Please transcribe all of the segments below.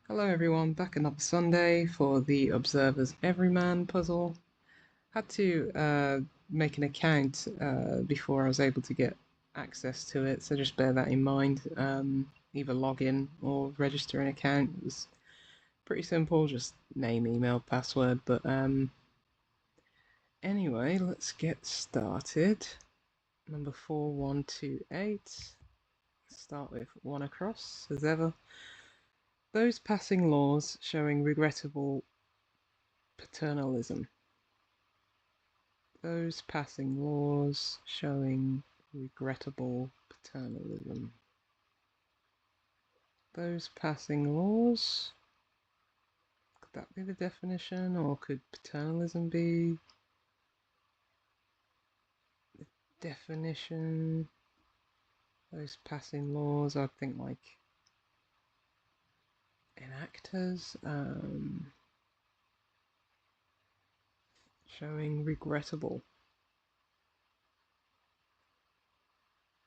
Hello everyone, back another Sunday for the Observer's Everyman puzzle. Had to make an account before I was able to get access to it, so just bear that in mind. Either log in or register an account. It was pretty simple, just name, email, password, but anyway, let's get started. Number 4128. Start with one across, as ever. Those passing laws showing regrettable paternalism. Those passing laws showing regrettable paternalism. Those passing laws. Could that be the definition, or could paternalism be the definition? Those passing laws, I think, like enactors, showing regrettable.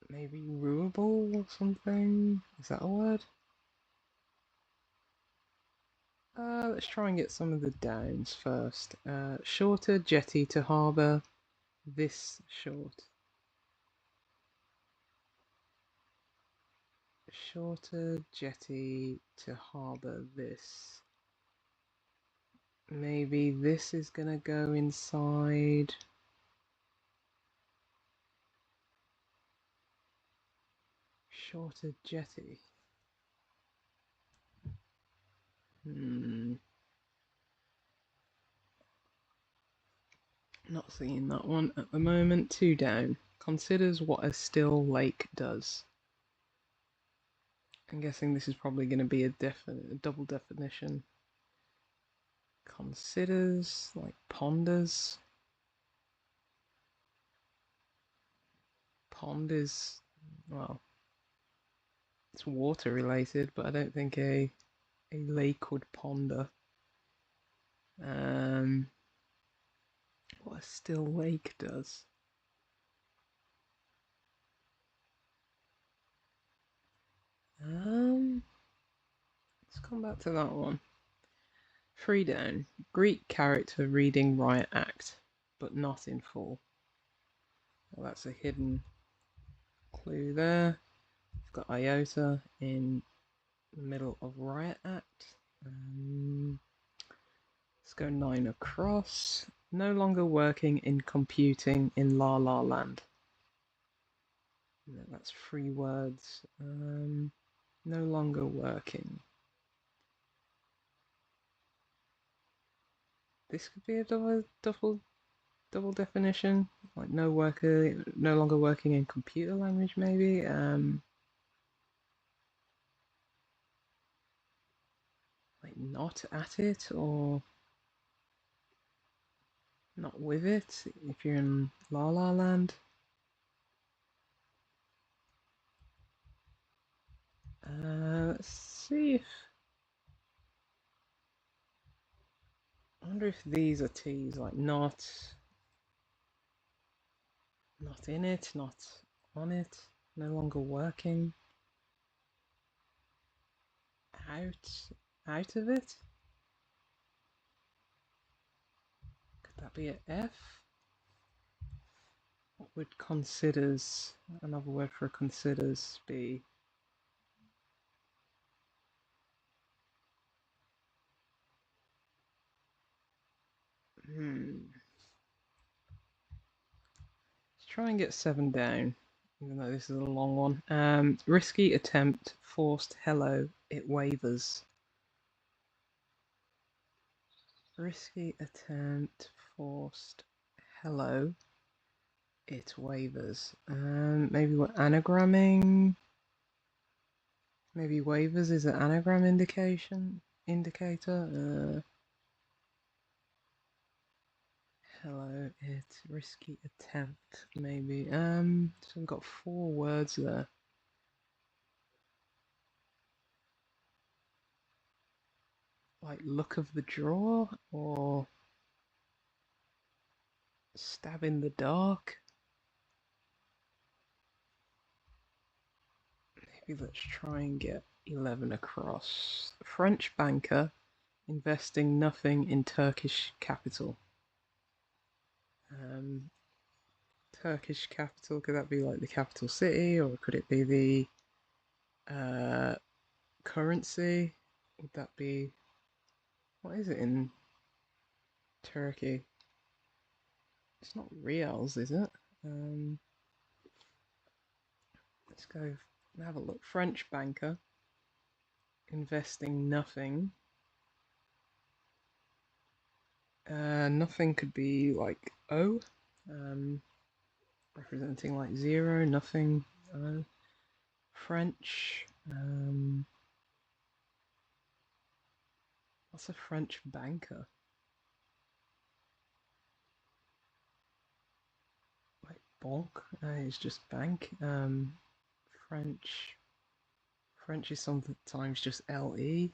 Maybe rueable or something? Is that a word? Let's try and get some of the downs first. Shorter jetty to harbour. This short. Shorter jetty to harbour this. Maybe this is gonna go inside. Shorter jetty. Not seeing that one at the moment. Two down. Considers what a still lake does. I'm guessing this is probably going to be a double definition. Considers, like ponders. Pond is, well, it's water related, but I don't think a lake would ponder. What a still lake does. Let's come back to that one. Three down. Greek character reading riot act, but not in full. Well, that's a hidden clue there. We've got iota in the middle of riot act. Let's go 9 across. No longer working in computing in La La Land. No, that's 3 words. No longer working. This could be a double definition, like no longer working in computer language, maybe. Like not at it or not with it if you're in La La Land. Let's see if I wonder if these are T's, like not in it, not on it, no longer working, out of it. Could that be an F? What would considers, another word for considers, be? Let's try and get 7 down, even though this is a long one. Risky attempt, forced hello, it wavers. Risky attempt, forced hello, it wavers. Maybe we're anagramming. Maybe wavers is an anagram indicator. Hello, it's risky attempt, maybe. So we've got 4 words there. Like look of the draw or stab in the dark. Maybe let's try and get 11 across. French banker investing nothing in Turkish capital. Turkish capital, could that be like the capital city, or could it be the currency? Would that be, what is it in Turkey? It's not reals, is it? Let's go and have a look. French banker investing nothing. Nothing could be like O, representing like 0, nothing. French. What's a French banker? Like banque? It's just bank. French. French is sometimes just LE.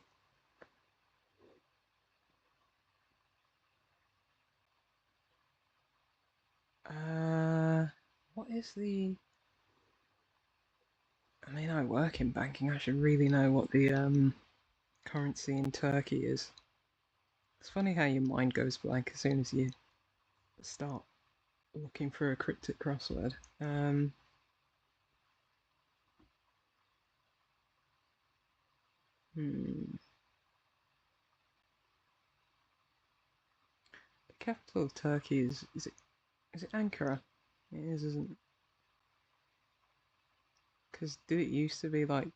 What is the? I mean, I work in banking. I should really know what the currency in Turkey is. It's funny how your mind goes blank as soon as you start looking for a cryptic crossword. The capital of Turkey is it Ankara? It is, isn't it? Because did it used to be like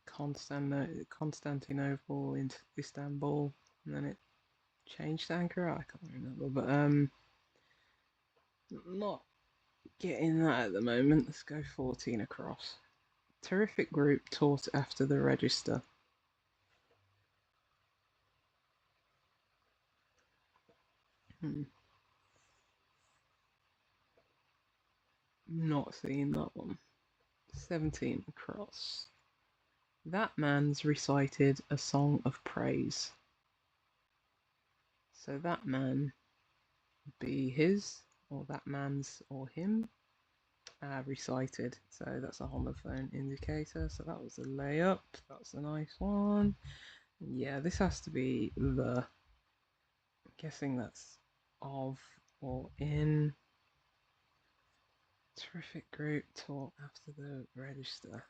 Constantinople into Istanbul, and then it changed to Ankara? I can't remember, but not getting that at the moment. Let's go 14 across. Terrific group taught after the register. Not seeing that one. 17 across. That man's recited a song of praise. So that man would be his, or that man's, or him, recited. So that's a homophone indicator. So that was a layup. That's a nice one. Yeah, this has to be the. I'm guessing that's of or in. Terrific group taught after the register.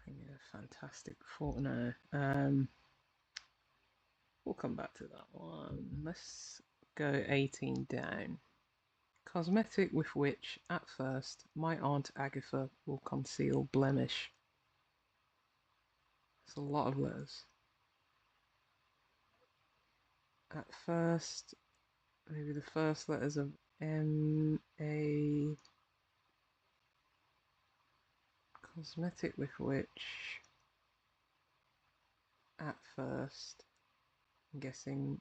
Yeah, fantastic thought. No, we'll come back to that one. Let's go 18 down. Cosmetic with which, at first, my Aunt Agatha will conceal blemish. It's a lot of letters. At first, maybe the first letters of M, A. Cosmetic with which, at first, I'm guessing,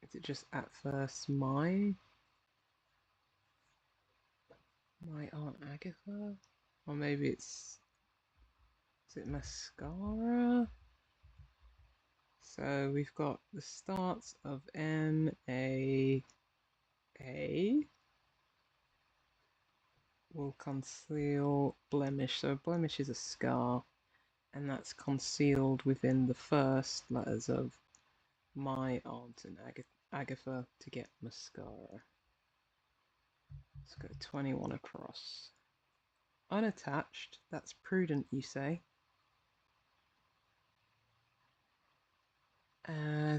is it just at first my Aunt Agatha? Or maybe is it mascara? So we've got the starts of M, A will conceal blemish. So a blemish is a scar, and that's concealed within the first letters of my aunt and Agatha to get mascara. Let's go 21 across. Unattached, that's prudent, you say.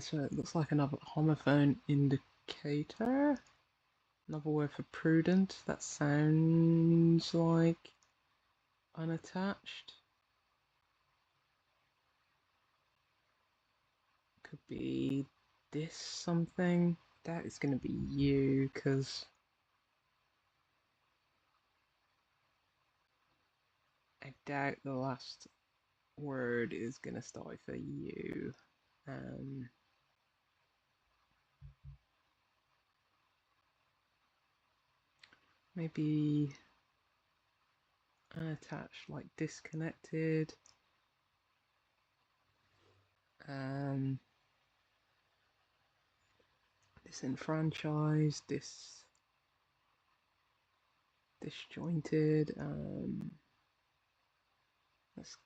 So it looks like another homophone indicator. Another word for prudent. That sounds like unattached. Could be this something. That is going to be you, because I doubt the last word is going to start with a U. Maybe unattached, like disconnected. Disenfranchised, disjointed. Let's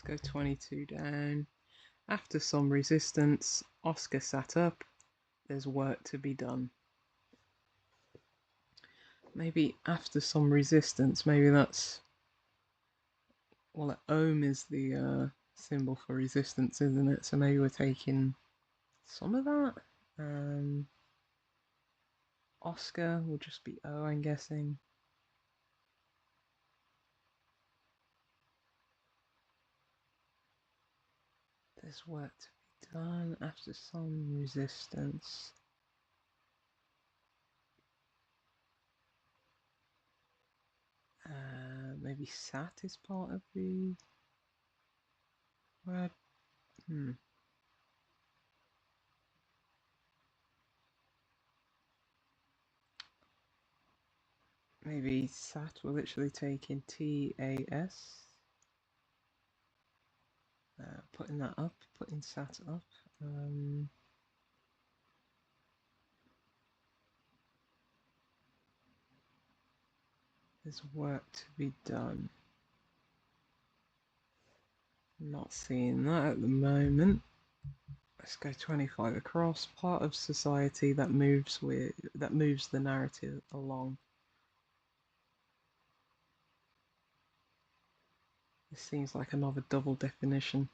go 22 down. After some resistance, Oscar sat up. There's work to be done. Maybe after some resistance, maybe that's... Well, ohm is the symbol for resistance, isn't it? So maybe we're taking some of that. Oscar will just be O, I'm guessing. There's work to be done after some resistance. Maybe sat is part of the word. Maybe sat will literally take in TAS. Putting that up, putting sat up. There's work to be done. Not seeing that at the moment. Let's go 25 across. Part of society that moves the narrative along. This seems like another double definition.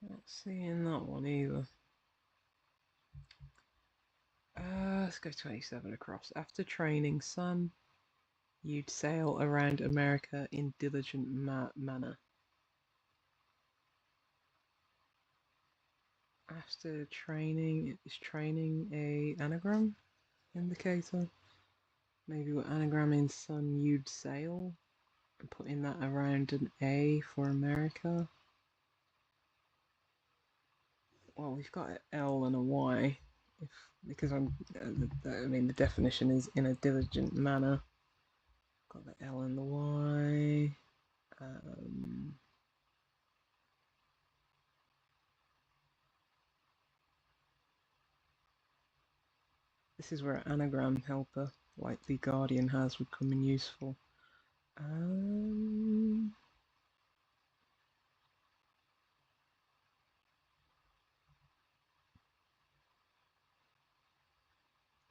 Not seeing that one either. Let's go 27 across. After training, son, you'd sail around America in diligent manner. After training, is training a anagram indicator? Maybe we're anagramming son, you'd sail, and putting that around an A for America. Well, we've got an L and a Y, because I mean the definition is in a diligent manner. Got the L and the Y. This is where an anagram helper, like the Guardian has, would come in useful.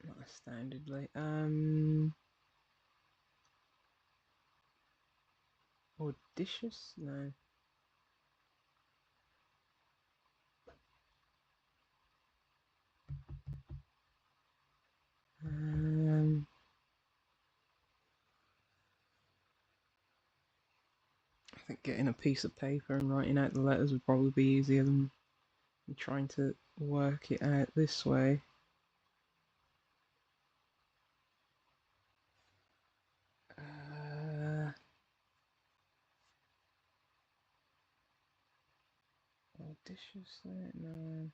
Not astoundedly. Audacious? No. I think getting a piece of paper and writing out the letters would probably be easier than trying to work it out this way. Audacious? No.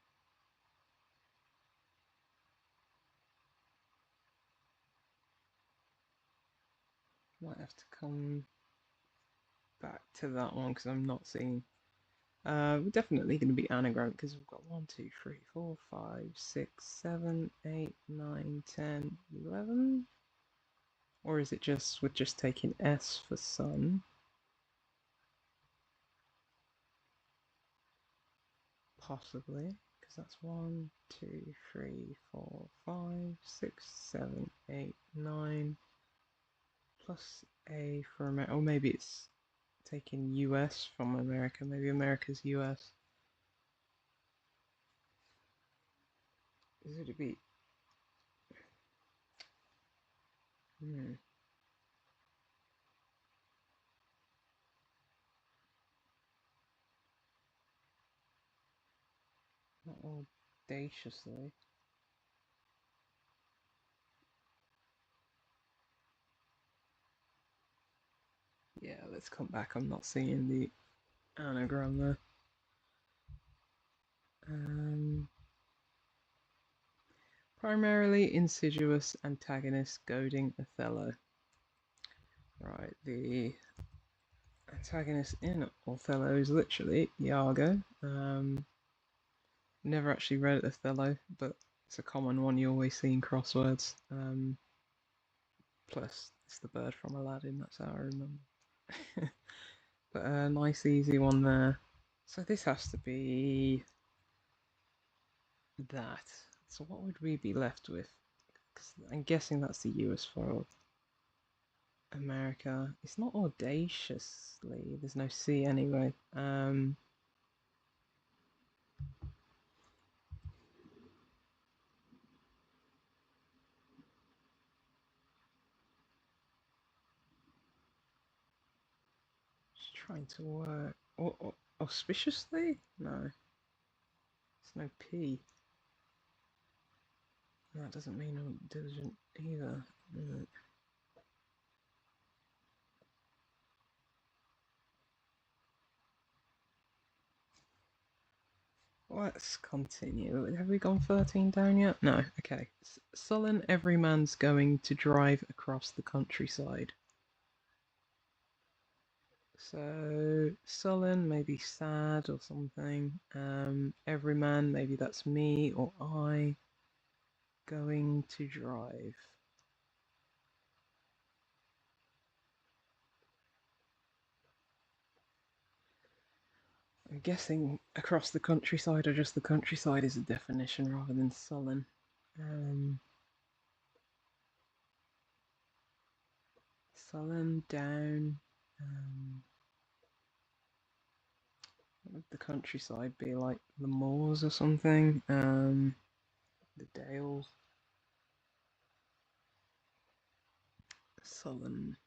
Might have to come back to that one because I'm not seeing. We're definitely going to be anagram because we've got 1, 2, 3, 4, 5, 6, 7, 8, 9, 10, 11. Or is it just we're just taking S for sun? Possibly, because that's 1, 2, 3, 4, 5, 6, 7, 8, 9 plus A for America. Or maybe it's taking US from America. Maybe America's US. Is it a be? Not audaciously. Yeah, let's come back. I'm not seeing the anagram there. Primarily insidious antagonist goading Othello. Right, the antagonist in Othello is literally Iago. Never actually read Othello, but it's a common one you always see in crosswords. Plus, it's the bird from Aladdin, that's how I remember. But a nice easy one there. So this has to be that. So what would we be left with? 'Cause I'm guessing that's the US for America. It's not audaciously. There's no C anyway. Just trying to work. Auspiciously? No. There's no P. That doesn't mean I'm diligent either. Let's continue. Have we gone 13 down yet? No. Okay. Sullen everyman's going to drive across the countryside. So sullen, maybe sad or something. Everyman, maybe that's me or I. Going to drive. I'm guessing across the countryside or just the countryside is a definition rather than sullen. Sullen, down. What would the countryside be like? The moors or something? The dales. Sullen.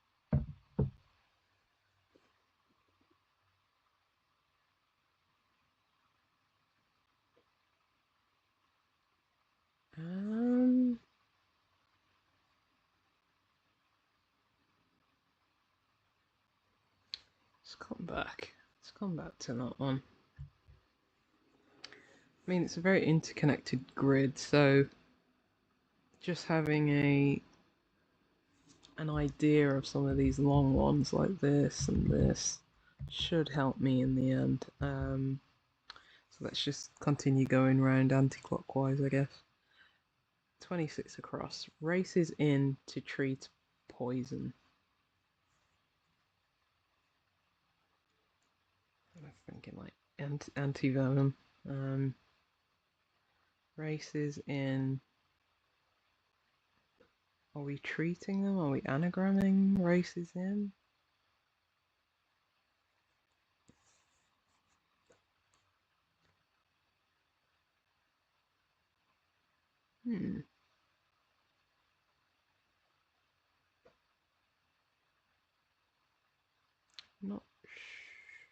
Let's come back. Let's come back to that one. I mean, it's a very interconnected grid, so just having an idea of some of these long ones like this and this should help me in the end. So let's just continue going round anti-clockwise, I guess. 26 across. Races in to treat poison. I'm thinking like anti-venom. Races in. Are we treating them? Are we anagramming races in? Not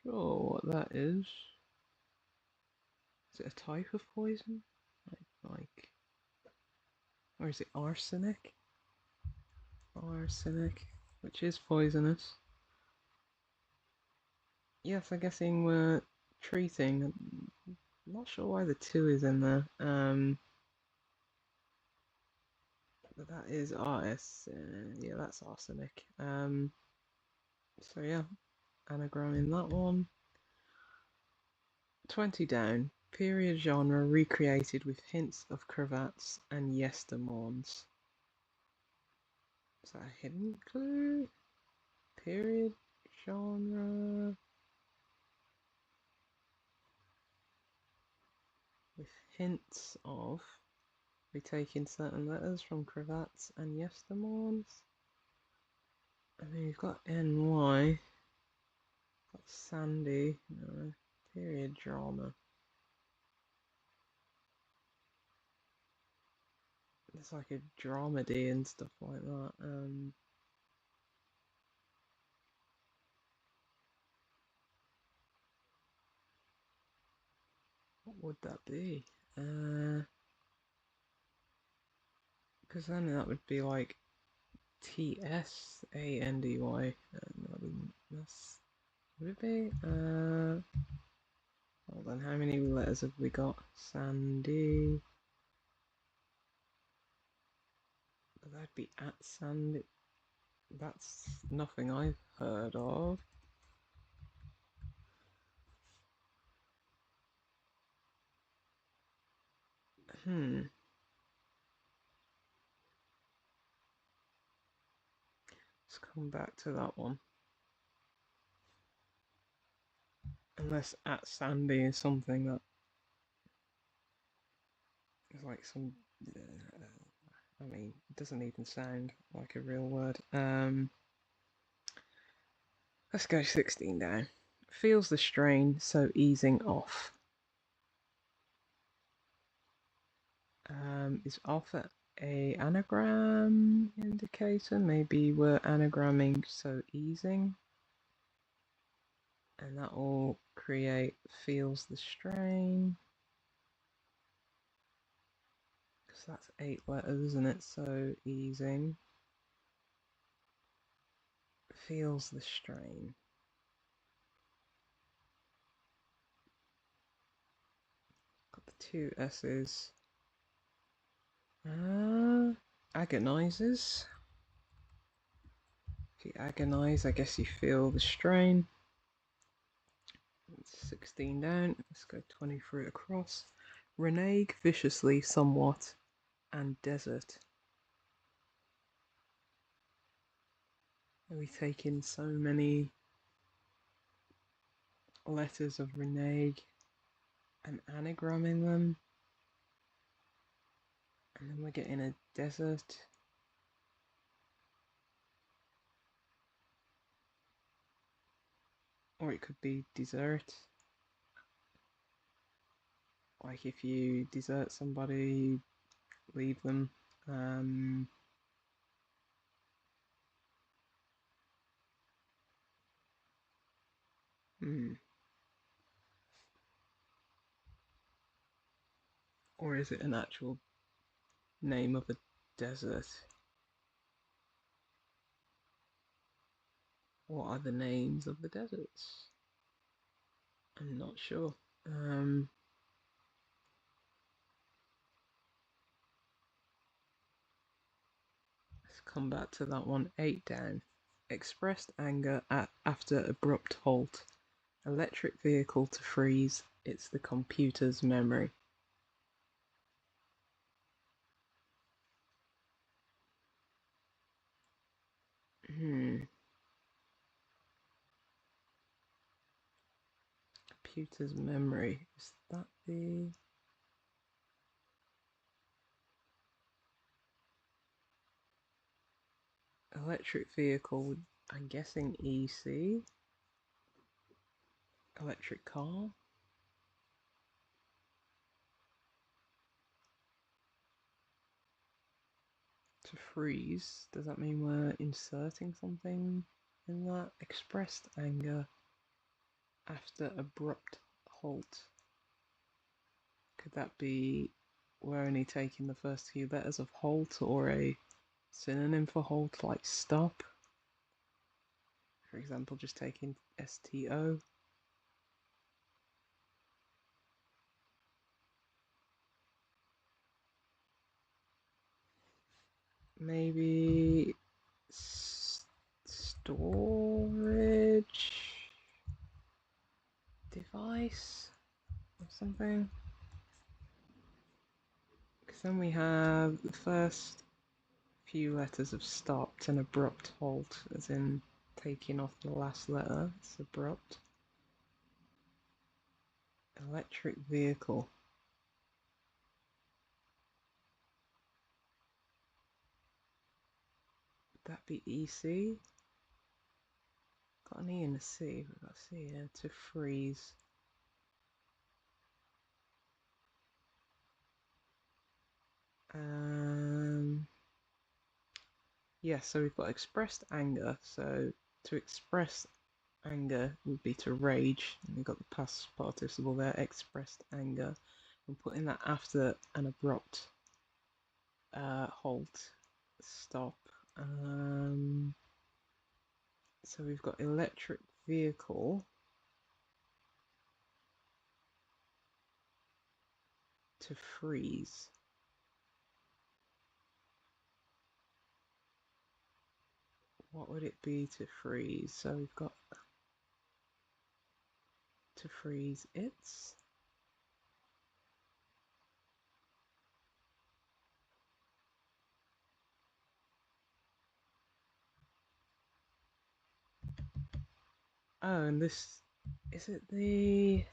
sure what that is. Is it a type of poison? Like, or is it arsenic? Arsenic, which is poisonous. Yes, I'm guessing we're treating. I'm not sure why the 2 is in there. But that is RS. Yeah, that's arsenic. So yeah, anagramming that one. 20 down. Period genre recreated with hints of cravats and yestermorns. Is that a hidden clue? Period genre with hints of. We taking certain letters from cravats and yestermorns. I mean, we've got NY, got Sandy, no, period drama. It's like a dramedy and stuff like that. What would that be? Because then that would be like TSANDY. That's would it be? Hold on, how many letters have we got? Sandy. That'd be at Sandy. That's nothing I've heard of. Let's come back to that one. Unless at Sandy is something that is like some. I mean, it doesn't even sound like a real word. Let's go 16 down. Feels the strain, so easing off. Is off a anagram indicator? Maybe we're anagramming, so easing. And that will create feels the strain. Because that's 8 letters, isn't it? So easing. Feels the strain. Got the 2 S's. Agonizes. If you agonize, I guess you feel the strain. 16 down. Let's go 23 across. Renege viciously, somewhat, and desert. Are we taking so many letters of renege and anagramming them? And then we're getting a desert. Or it could be desert. Like if you desert somebody, leave them. Or is it an actual name of a desert? What are the names of the deserts? I'm not sure. Let's come back to that one. 8 down. Expressed anger after abrupt halt. Electric vehicle to freeze. It's the computer's memory. Computer's memory. Is that the... Electric vehicle, I'm guessing EC? Electric car? To freeze, does that mean we're inserting something in that? Expressed anger after abrupt halt. Could that be we're only taking the first few letters of halt, or a synonym for halt like stop? For example, just taking STO. Maybe storage device or something. Because then we have the first few letters of stopped and abrupt halt, as in taking off the last letter. It's abrupt. Electric vehicle. Would that be EC? Got an E and a C. We've got C here. To freeze. Yeah, so we've got expressed anger. So to express anger would be to rage. And we've got the past participle there, expressed anger. And putting that after an abrupt halt, stop. So we've got electric vehicle to freeze. what would it be to freeze? So we've got to freeze its. Oh, and this, is it the,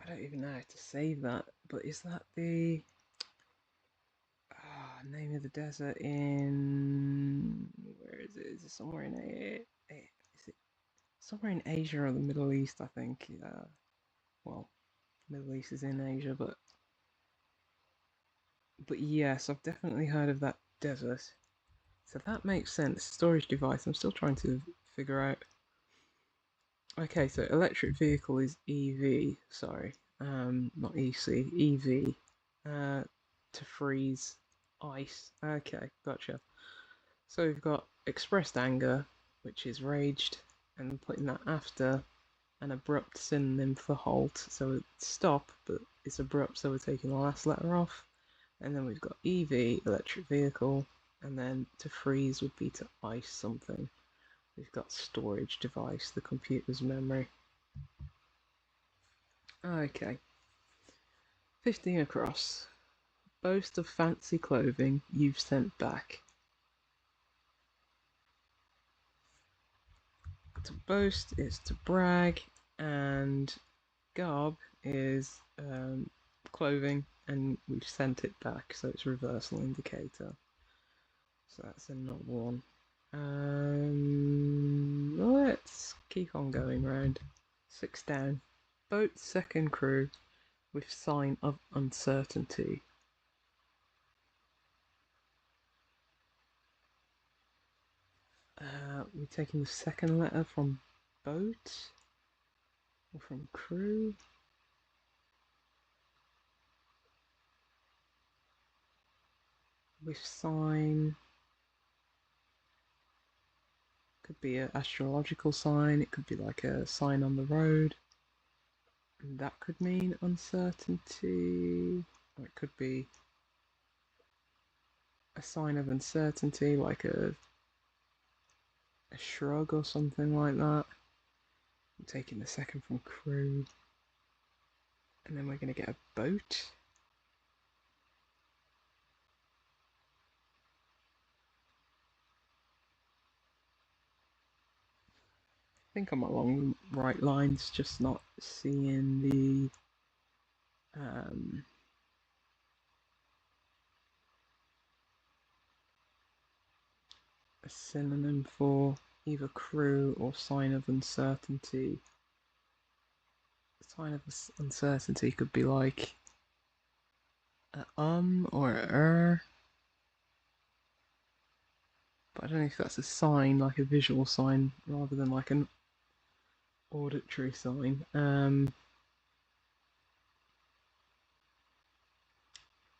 I don't even know how to save that, but is that the name of the desert in, where is it? Is it somewhere in is it somewhere in Asia or the Middle East? I think. Well, Middle East is in Asia, but yes, I've definitely heard of that desert. So that makes sense. Storage device. I'm still trying to figure out. Okay, so electric vehicle is EV. Sorry, not EC. EV. To freeze ice. Okay, gotcha. So we've got expressed anger, which is raged, and putting that after an abrupt synonym for halt. So it's stop, but it's abrupt, so we're taking the last letter off. And then we've got EV, electric vehicle, and then to freeze would be to ice something. We've got storage device, the computer's memory. Okay. 15 across. Boast of fancy clothing you've sent back. To boast is to brag, and garb is clothing, and we've sent it back, so it's reversal indicator. So that's a not one. Let's keep on going round. 6 down. Boat second crew with sign of uncertainty. We're taking the second letter from boat or from crew. With sign. Could be an astrological sign, it could be like a sign on the road. And that could mean uncertainty. Or it could be a sign of uncertainty, like a shrug or something like that. I'm taking the second from crew. And then we're going to get a boat. I think I'm along the right lines, just not seeing the a synonym for either crew or sign of uncertainty. Sign of uncertainty could be like a or a but I don't know if that's a sign, like a visual sign, rather than like an auditory sign.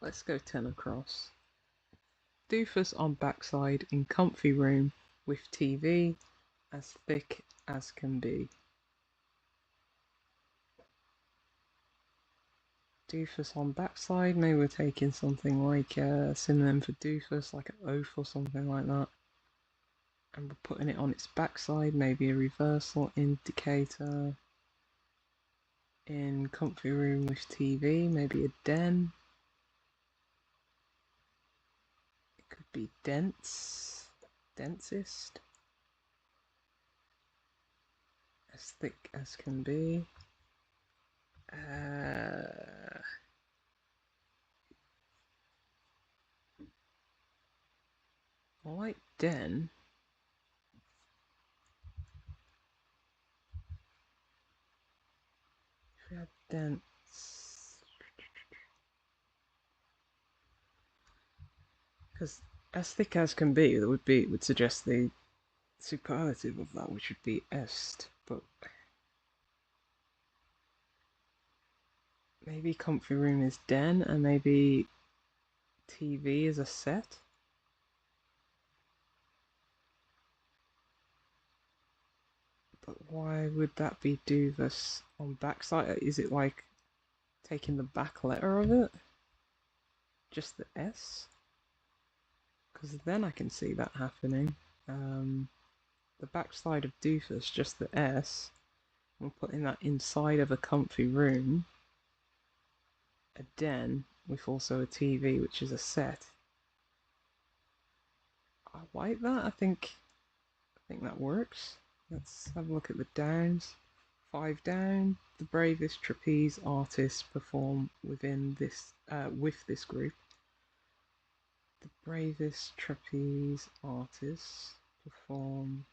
Let's go 10 across. Doofus on backside in comfy room with TV as thick as can be. Doofus on backside, maybe we're taking something like a synonym for doofus, like an oaf or something like that. And we're putting it on its backside, maybe a reversal indicator. In comfy room with TV, maybe a den. It could be dense, densest, as thick as can be. I like den. If we had dense, because as thick as can be, that would suggest the superlative of that, which would be est. But maybe comfy room is den, and maybe TV is a set. But why would that be doofus on backside? Is it like taking the back letter of it? Just the S? Because then I can see that happening. the backside of doofus, just the S. We're putting that inside of a comfy room, a den with also a TV, which is a set. I like that. I think that works. Let's have a look at the downs. 5 down. The bravest trapeze artists perform within this with this group. The bravest trapeze artists perform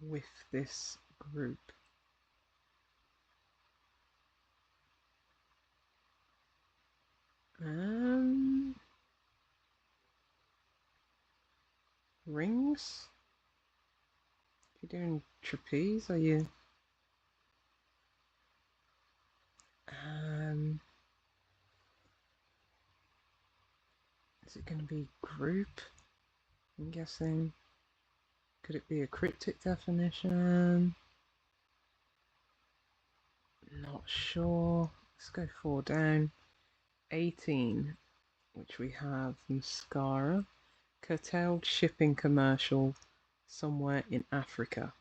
with this group. Rings? If you're doing trapeze, are you? Is it going to be group? I'm guessing. Could it be a cryptic definition? Not sure. Let's go 4 down. 18, which we have mascara. Curtailed shipping commercial somewhere in Africa.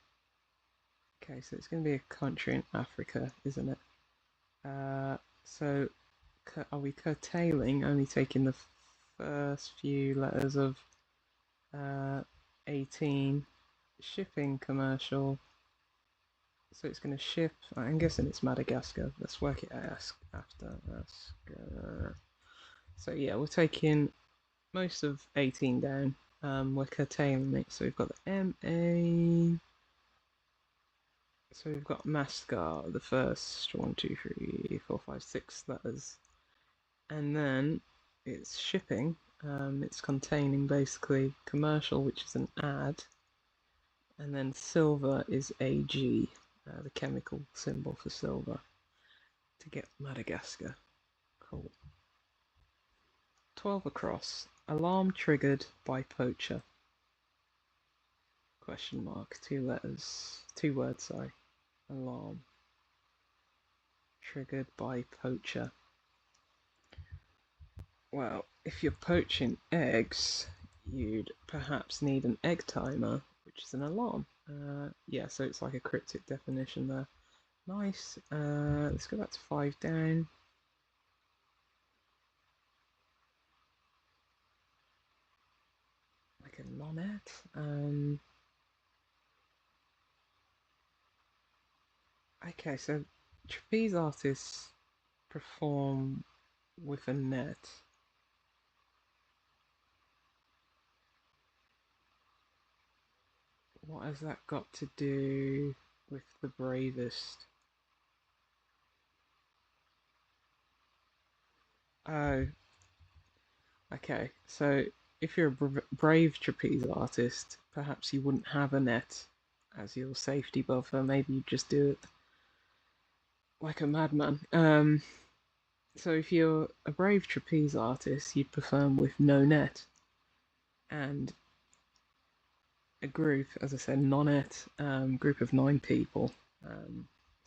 Okay, so it's going to be a country in Africa, isn't it? So are we curtailing, only taking the first few letters of 18, shipping commercial? So it's going to ship, I'm guessing it's Madagascar. Let's work it out after Madagascar. So yeah, we're taking most of 18 down. We're curtailing it. So we've got the MA. So we've got mascar, the first 1, 2, 3, 4, 5, 6 letters. And then it's shipping. It's containing basically commercial, which is an ad. And then silver is AG, the chemical symbol for silver, to get Madagascar. Cool. 12 across. Alarm triggered by poacher. Question mark. 2 letters. 2 words, sorry. Alarm. Triggered by poacher. Well, if you're poaching eggs, you'd perhaps need an egg timer, which is an alarm. Yeah, so it's like a cryptic definition there. Nice. Let's go back to 5 down. Like a nonette. Okay, so trapeze artists perform with a net. What has that got to do with the bravest? Oh, okay. So if you're a brave trapeze artist, perhaps you wouldn't have a net as your safety buffer. Maybe you just do it like a madman. So if you're a brave trapeze artist, you'd perform with no net. And a group, as I said, non-net, group of 9 people.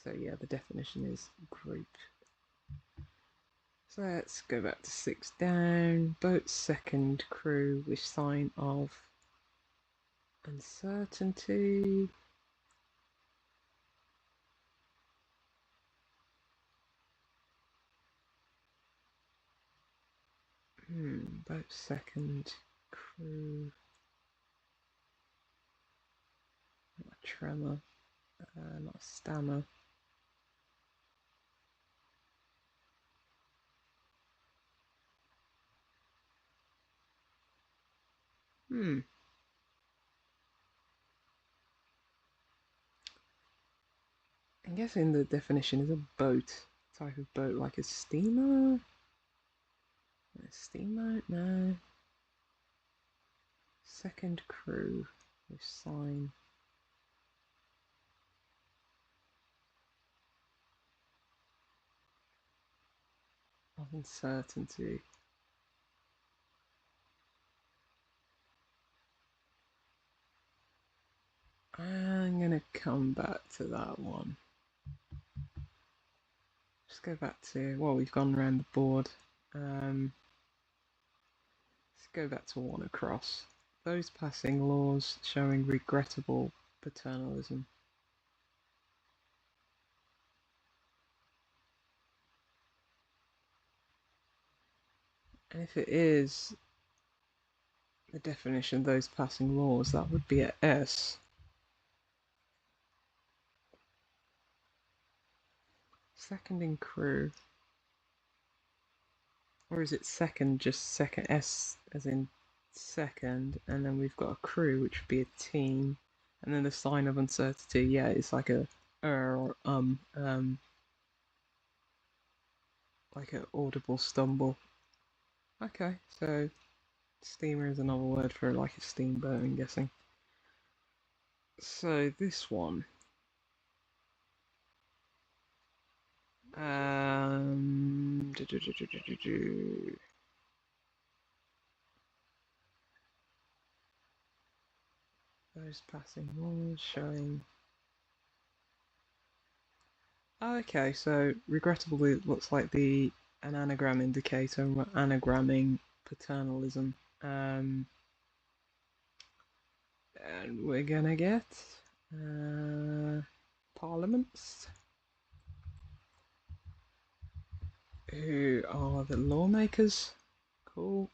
So yeah, the definition is group. So let's go back to 6 down. Boat's second crew with sign of uncertainty. Boat's second crew. Not a tremor, not a stammer. I'm guessing the definition is a boat, type of boat, like a steamer. A steamer? No. Second crew with sign. Of uncertainty. I'm gonna come back to that one. Just go back to, well, we've gone around the board. Let's go back to 1 across. Those passing laws showing regrettable paternalism. And if it is the definition of those passing laws, that would be at S. Second in crew. Or is it second, just second, S as in second, and then we've got a crew, which would be a team, and then the sign of uncertainty, yeah, it's like a or like an audible stumble. Okay, so steamer is another word for like a steamboat, I'm guessing. So this one. Those passing laws showing. Oh, okay, so regrettably it looks like an anagram indicator, and we're anagramming paternalism. And we're gonna get parliaments, who are the lawmakers. Cool.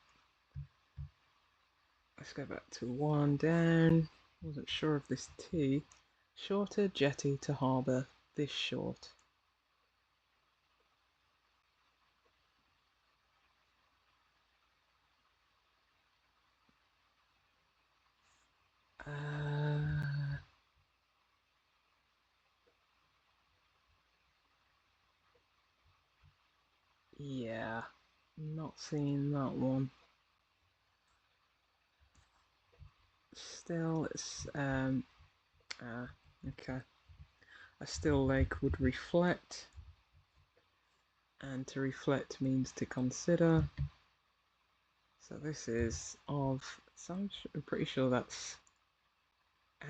Let's go back to 1 down. Wasn't sure of this T. Shorter jetty to harbour. This short. Yeah, not seeing that one. Still, it's okay. A still lake would reflect, and to reflect means to consider. So this is of. So I'm pretty sure that's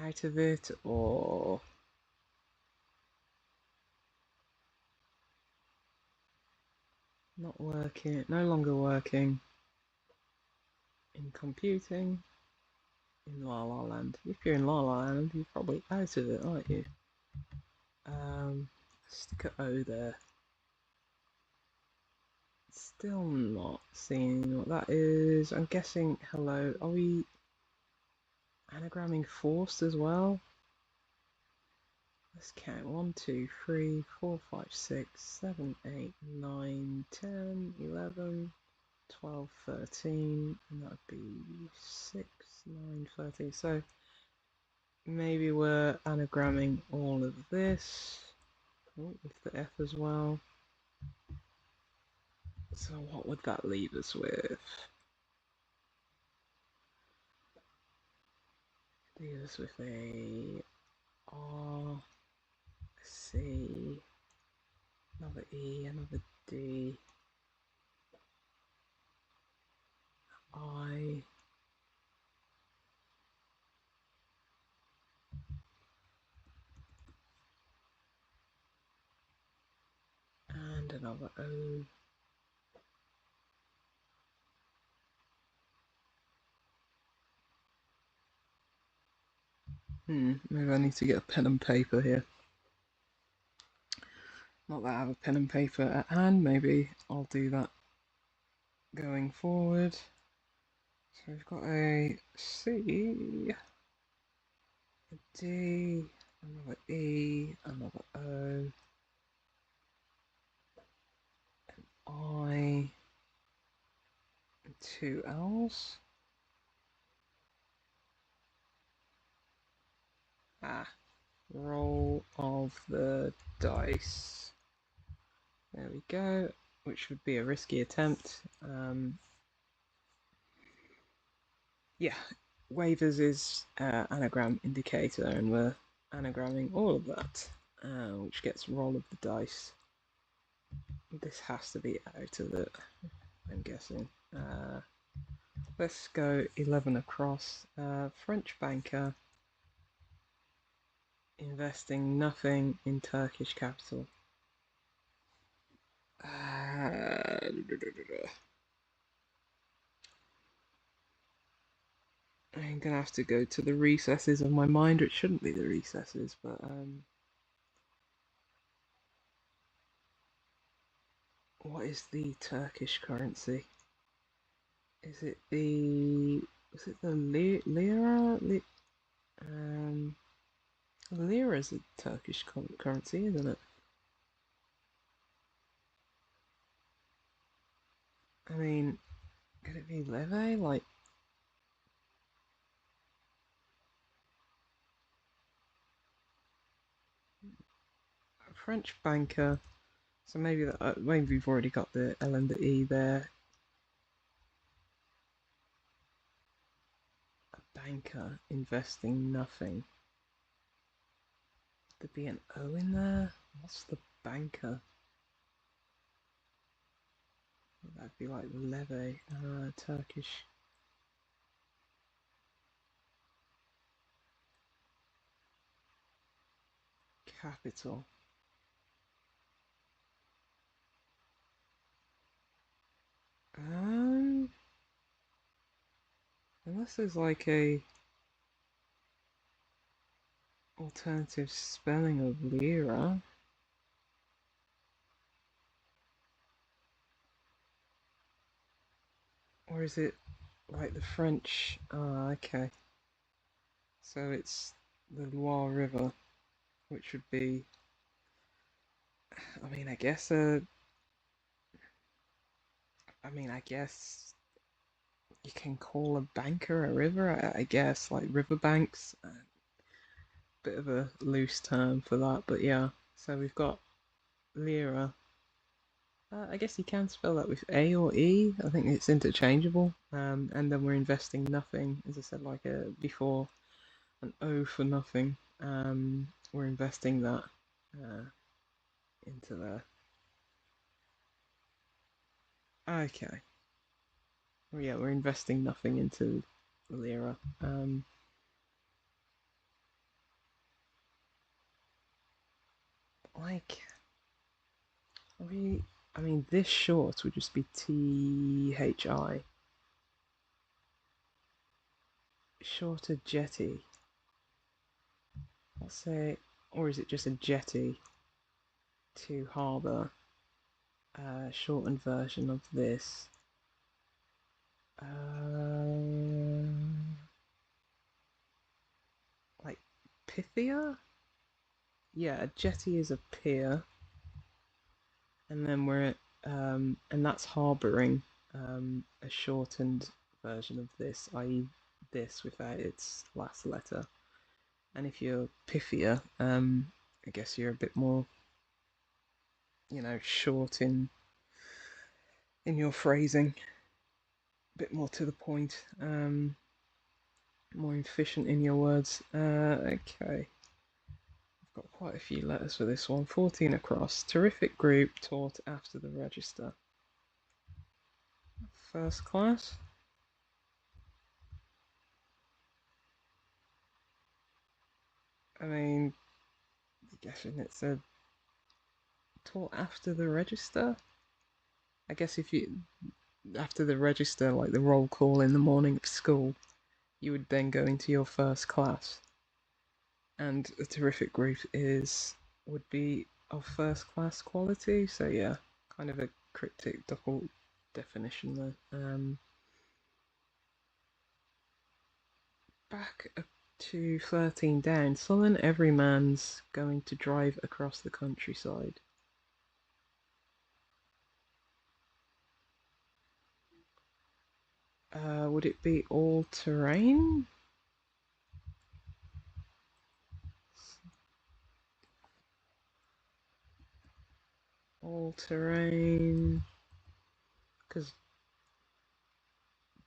out of it, or not working, no longer working in computing in La La Land. If you're in La La Land, you're probably out of it, aren't you? Stick an O there. Still not seeing what that is. I'm guessing hello. Are we anagramming forced as well? Let's count 1, 2, 3, 4, 5, 6, 7, 8, 9, 10, 11, 12, 13, and that would be 6, 9, 13. So maybe we're anagramming all of this. Oh, with the F as well. So what would that leave us with? Leave us with a R, C, another E, another D, I, and another O. Maybe I need to get a pen and paper here. Not that I have a pen and paper at hand, maybe I'll do that going forward. So we've got a C, a D, another E, another O, an I, and 2 L's. Roll of the dice. There we go, which would be a risky attempt. Yeah, waivers is anagram indicator, and we're anagramming all of that, which gets roll of the dice. This has to be out of it, I'm guessing. Let's go 11 across. French banker investing nothing in Turkish capital. I'm gonna have to go to the recesses of my mind, or it shouldn't be the recesses, but what is the Turkish currency? Is it the lira? Um, lira is a Turkish currency, isn't it? I mean, could it be leve? Like a French banker. So maybe maybe we've already got the L and the E there. A banker investing nothing. There'd be an O in there. What's the banker? That'd be like leve, Turkish capital. Um, unless there's like a alternative spelling of lira, or is it like the French? Ah, okay. So it's the Loire River, which would be, I mean, I guess I guess you can call a banker a river. I guess like riverbanks, bit of a loose term for that, but yeah. So we've got lira. I guess you can spell that with A or E. I think it's interchangeable. And then we're investing nothing, as I said, like before, an O for nothing. We're investing that uh, into there. Okay. Well, yeah, we're investing nothing into lira. Like we, I mean, this short would just be THI. Shorter jetty. Let's say, or is it just a jetty to harbour? Shortened version of this. Like Pythia? Yeah, a jetty is a pier, and then and that's harbouring a shortened version of this, i.e., this without its last letter. And if you're Pythia, I guess you're a bit more, short in your phrasing, a bit more to the point, more efficient in your words. Okay. I've got quite a few letters for this one. 14 across. Terrific group taught after the register. First class. I mean, I'm guessing it's a taught after the register. I guess if you after the register, like the roll call in the morning of school, you would then go into your first class. And a terrific group would be of first class quality. So yeah, kind of a cryptic double definition there. Back up to 13 down. Sullen Everyman's going to drive across the countryside. Would it be all terrain? All terrain. Because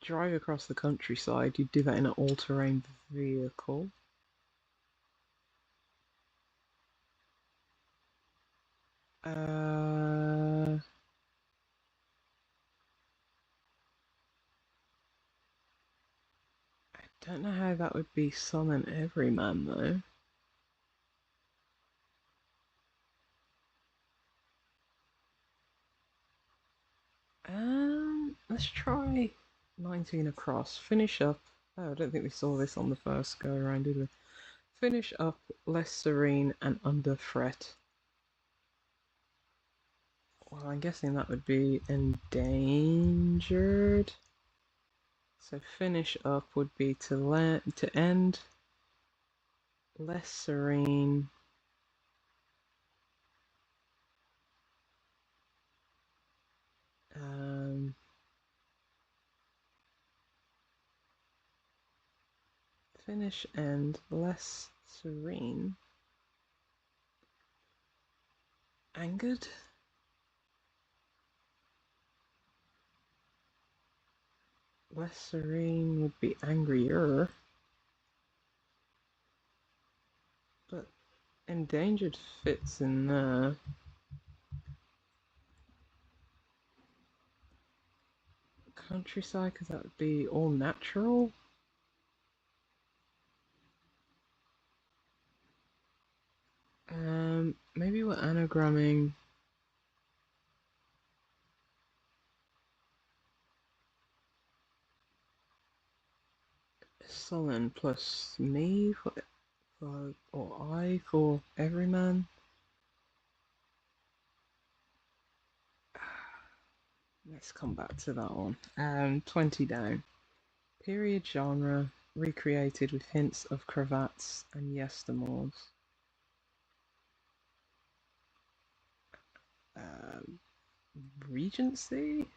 drive across the countryside, you'd do that in an all terrain vehicle. Uh, I don't know how that would be Sullen Everyman though. Let's try 19 across. Finish up Oh, I don't think we saw this on the first go around, did we? Finish up less serene and under fret. Well, I'm guessing that would be endangered. So finish up would be to end less serene. Um, Finish end less serene. Angered? Less serene would be angrier. But endangered fits in there. Countryside, because that would be all natural. Maybe we're anagramming sullen plus me or I for everyman. Let's come back to that one. 20 down. Period genre recreated with hints of cravats and yestermores. Um, Regency?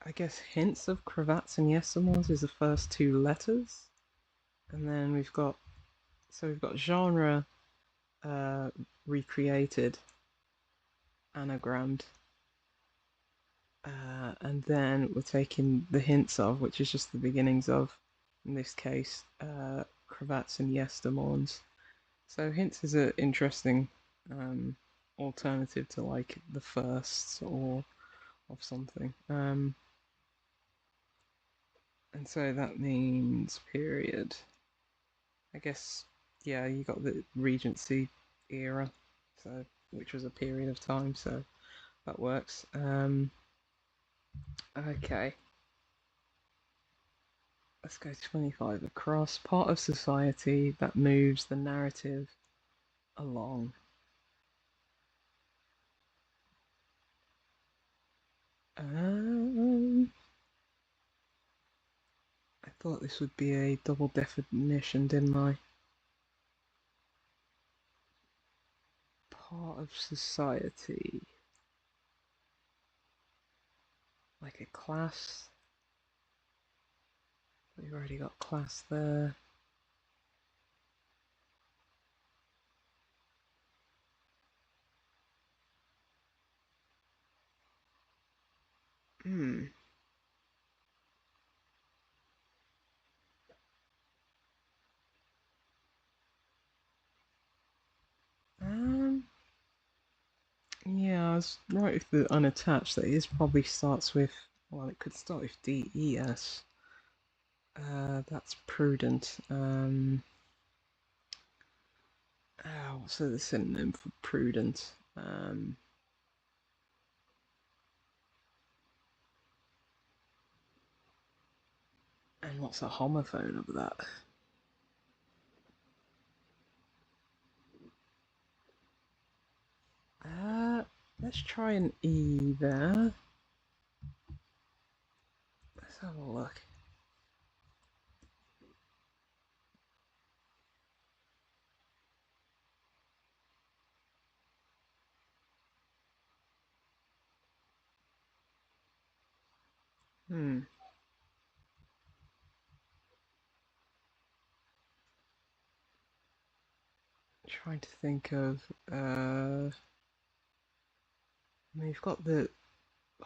I guess hints of cravats and yestermores is the first two letters. And then we've got genre uh, recreated, anagrammed, and then we're taking the hints of, which is just the beginnings of, in this case, cravats and yestermorns. So hints is an interesting alternative to like the firsts or of something. And so that means period. I guess, yeah, you got the Regency era, so which was a period of time, so that works. Okay, let's go 25 across. Part of society that moves the narrative along. Um, I thought this would be a double definition, didn't I? Part of society. Like a class. We've already got class there. Hmm. Um. Yeah, I was right with the unattached. That is probably starts with. Well, it could start with DES. That's prudent. What's the synonym for prudent? And what's a homophone of that? Uh, let's try an E there. Let's have a look. Hmm. Trying to think of. We've got the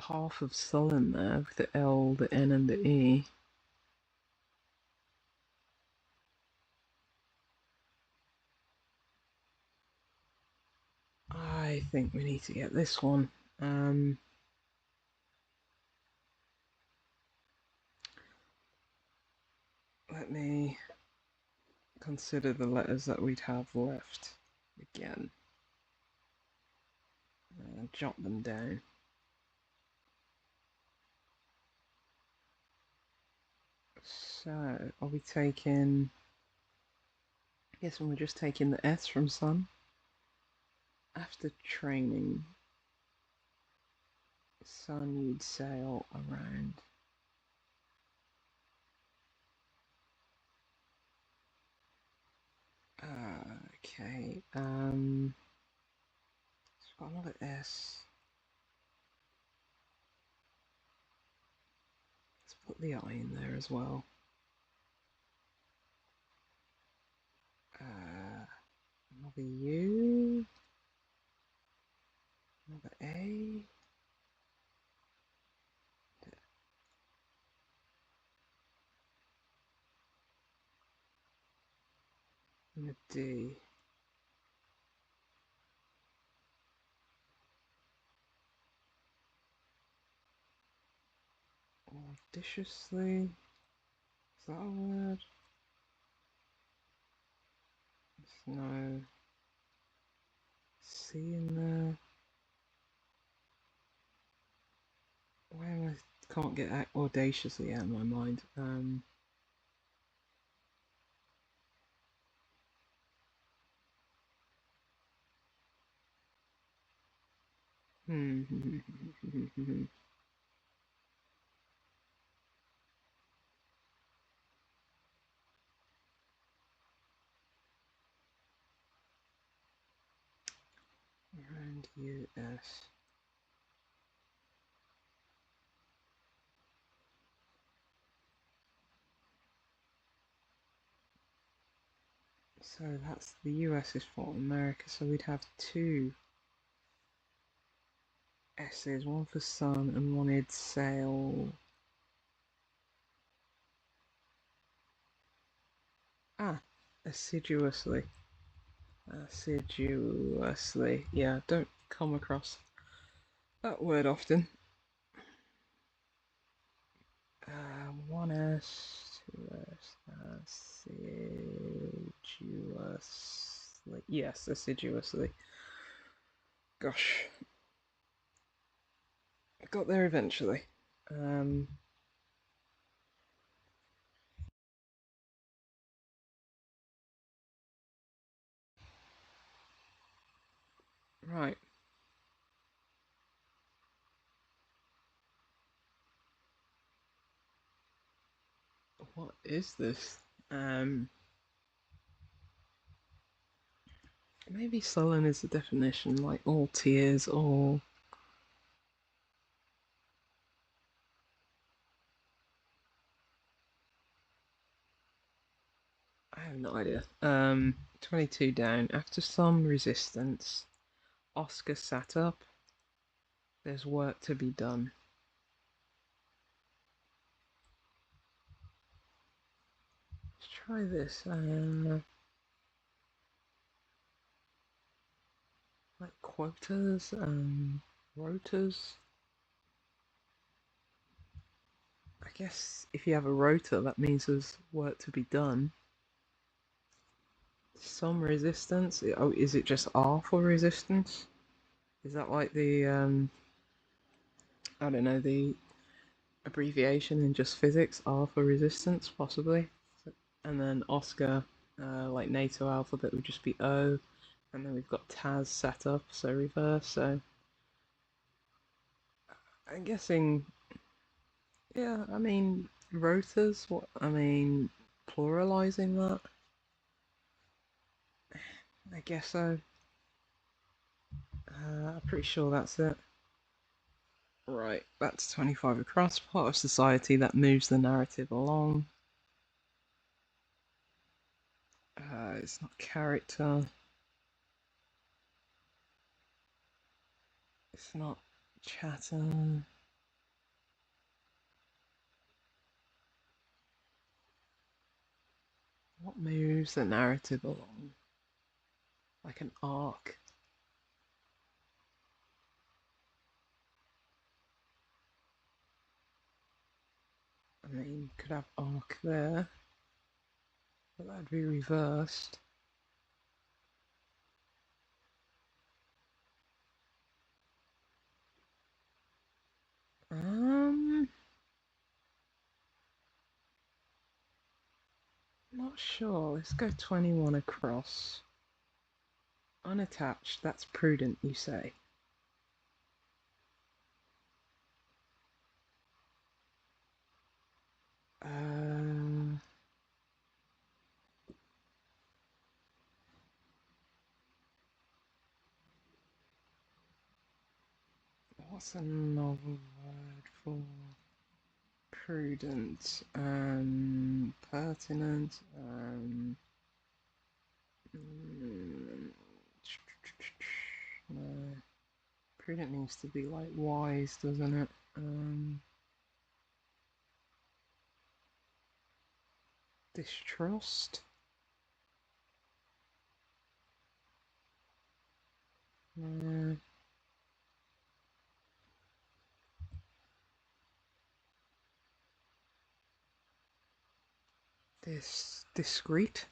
half of sullen there with the L, the N, and the E. I think we need to get this one. Let me consider the letters that we'd have left again. jot them down. So, are we taking... I guess we're just taking the S from sun. After training, sun you'd sail around. Okay, it's got another S. Let's put the I in there as well. Another U. Another A. And a D. Audaciously. Is that a word? There's no C in there. Why am I can't get audaciously out of my mind? Around US. So that's the US is for America, so we'd have two S's, one for sun and one in sail. Ah, assiduously. Assiduously. Yeah, don't come across that word often. One S, two S, assiduously. Yes, assiduously. Gosh, I got there eventually. Right. What is this? Maybe sullen is the definition, like all tears, all... I have no idea. 22 down. After some resistance, Oscar sat up. There's work to be done. Let's try this. Like quotas, rotors. I guess if you have a rotor, that means there's work to be done. Some resistance. Oh, is it just R for resistance? Is that like the I don't know, the abbreviation in just physics, R for resistance, possibly. And then Oscar, like NATO alphabet, would just be O. And then we've got Taz set up, so reverse. So I'm guessing, yeah, I mean, rotors, what, I mean, pluralizing that? I guess so. I'm pretty sure that's it. Right, that's 25 across, part of society that moves the narrative along. It's not character. It's not chatter. What moves the narrative along? Like an arc. I mean, could have arc there, but that'd be reversed. not sure. Let's go 21 across. Unattached, that's prudent, you say. What's another word for prudent? Pertinent. No. Prudent needs to be like wise, doesn't it? Distrust. No. Discreet.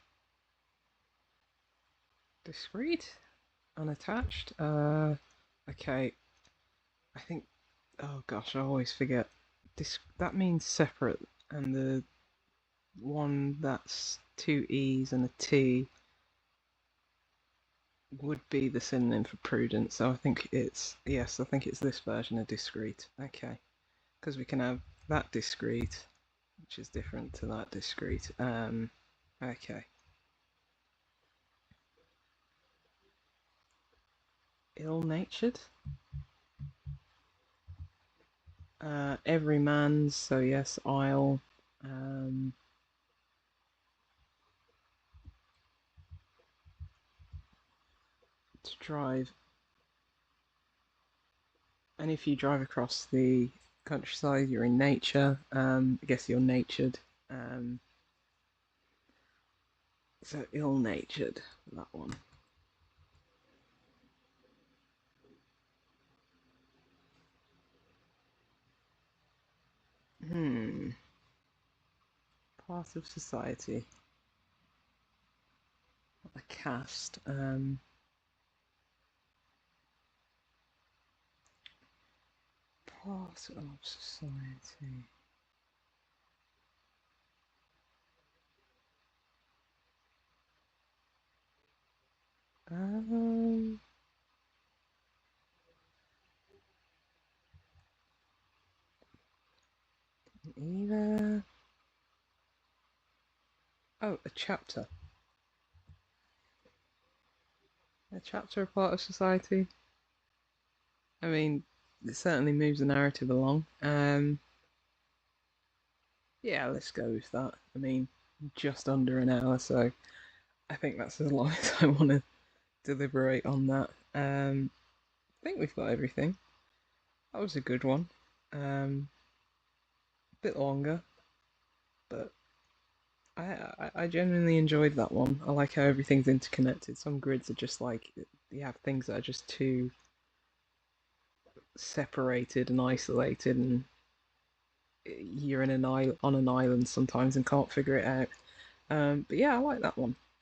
Discreet. Unattached. Okay. I think. Oh gosh, I always forget. That means separate, and the one that's two E's and a T would be the synonym for prudent. So I think it's yes. I think it's this version of discreet. Okay, because we can have that discreet, which is different to that discreet. Okay. Ill-natured. Everyman's. So yes, I'll. To drive. And if you drive across the countryside, you're in nature. I guess you're natured. So ill-natured, that one. Part of society. A caste. Part of society. Either. Oh, a chapter. A chapter of part of society. I mean, it certainly moves the narrative along. Yeah, let's go with that. I mean, just under an hour, so I think that's as long as I want to deliberate on that. I think we've got everything. That was a good one. A bit longer, but I genuinely enjoyed that one. I like how everything's interconnected. Some grids are just like you have things that are just too separated and isolated, and you're in on an island sometimes and can't figure it out. But yeah, I like that one.